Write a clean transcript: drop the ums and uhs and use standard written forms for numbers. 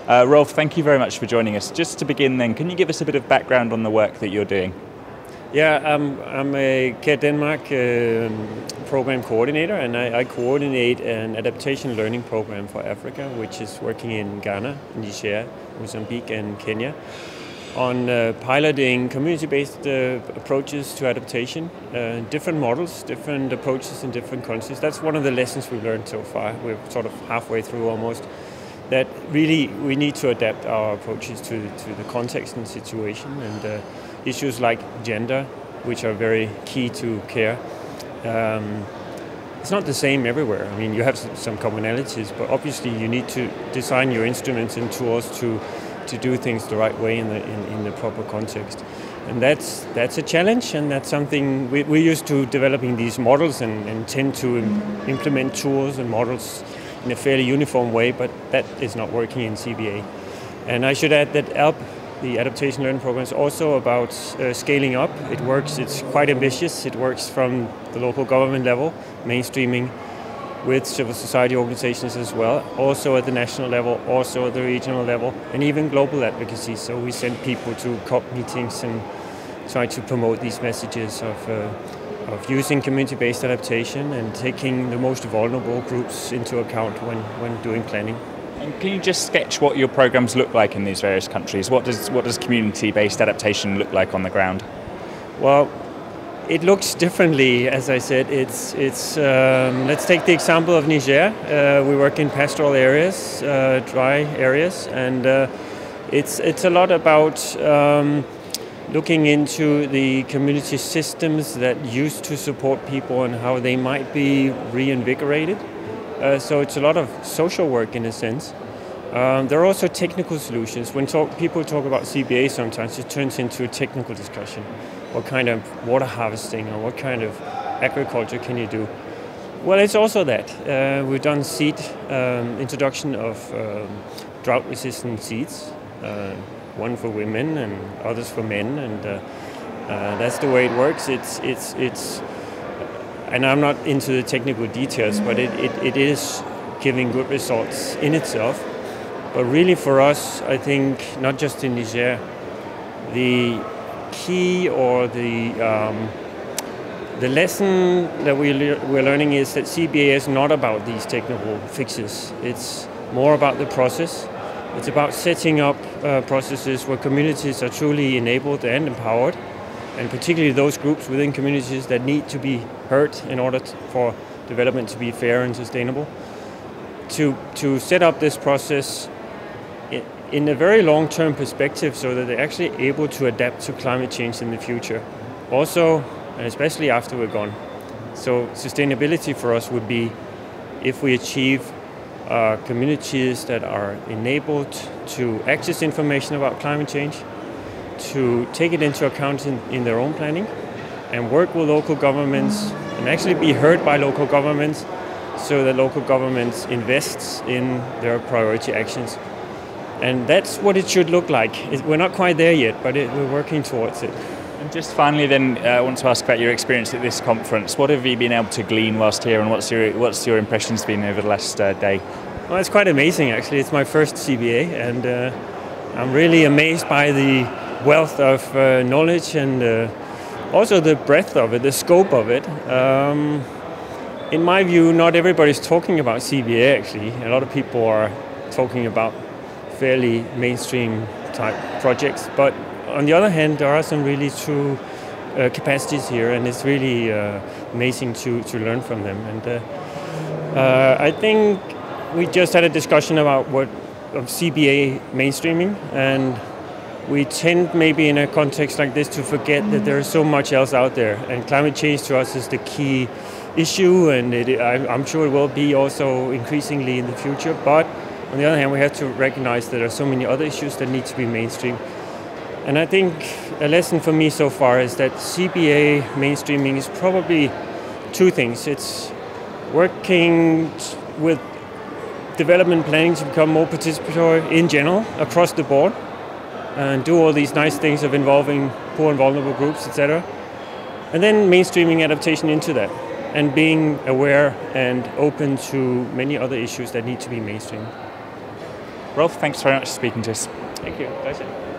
Rolf, thank you very much for joining us. Just to begin then, can you give us a bit of background on the work that you're doing? Yeah, I'm a CARE Denmark program coordinator, and I coordinate an adaptation learning program for Africa, which is working in Ghana, Niger, Mozambique and Kenya, on piloting community-based approaches to adaptation, different models, different approaches in different countries. That's one of the lessons we've learned so far. We're sort of halfway through almost. That really we need to adapt our approaches to the context and situation, and issues like gender, which are very key to care. It's not the same everywhere. I mean, you have some commonalities, but obviously you need to design your instruments and tools to do things the right way in the proper context. And that's a challenge, and that's something we're used to developing these models and tend to implement tools and models in a fairly uniform way, but that is not working in CBA. And I should add that ALP, the Adaptation Learning Program, is also about scaling up. It works, it's quite ambitious. It works from the local government level, mainstreaming with civil society organizations as well, also at the national level, also at the regional level, and even global advocacy. So we send people to COP meetings and try to promote these messages of using community-based adaptation and taking the most vulnerable groups into account when doing planning. And can you just sketch what your programs look like in these various countries? What does community-based adaptation look like on the ground? Well, it looks differently, as I said. Let's take the example of Niger. We work in pastoral areas, dry areas, and it's a lot about looking into the community systems that used to support people and how they might be reinvigorated. So it's a lot of social work in a sense. There are also technical solutions. When people talk about CBA, sometimes it turns into a technical discussion. What kind of water harvesting or what kind of agriculture can you do? Well, it's also that. We've done seed introduction of drought-resistant seeds, one for women and others for men, and that's the way it works. And I'm not into the technical details, but it is giving good results in itself. But really for us, I think, not just in Niger, the key or the lesson that we're learning is that CBA is not about these technical fixes. It's more about the process. It's about setting up processes where communities are truly enabled and empowered, and particularly those groups within communities that need to be heard in order for development to be fair and sustainable. To set up this process in a very long-term perspective so that they're actually able to adapt to climate change in the future. Also, and especially after we're gone. So sustainability for us would be if we achieve communities that are enabled to access information about climate change, to take it into account in their own planning, and work with local governments and actually be heard by local governments so that local governments invest in their priority actions. And that's what it should look like. We're not quite there yet, but we're working towards it. And just finally then, I want to ask about your experience at this conference. What have you been able to glean whilst here, and what's your impressions been over the last day? Well, it's quite amazing actually. It's my first CBA, and I'm really amazed by the wealth of knowledge and also the breadth of it, the scope of it. In my view, not everybody's talking about CBA actually. A lot of people are talking about fairly mainstream type projects, but on the other hand, there are some really true capacities here, and it's really amazing to learn from them. And I think we just had a discussion about of CBA mainstreaming, and we tend maybe in a context like this to forget that there is so much else out there, and climate change to us is the key issue, and I'm sure it will be also increasingly in the future. But on the other hand, we have to recognize that there are so many other issues that need to be mainstream. And I think a lesson for me so far is that CBA mainstreaming is probably two things. It's working with development planning to become more participatory in general, across the board, and do all these nice things of involving poor and vulnerable groups, etc. And then mainstreaming adaptation into that, and being aware and open to many other issues that need to be mainstreamed. Rolf, thanks very much for speaking to us. Thank you. Pleasure.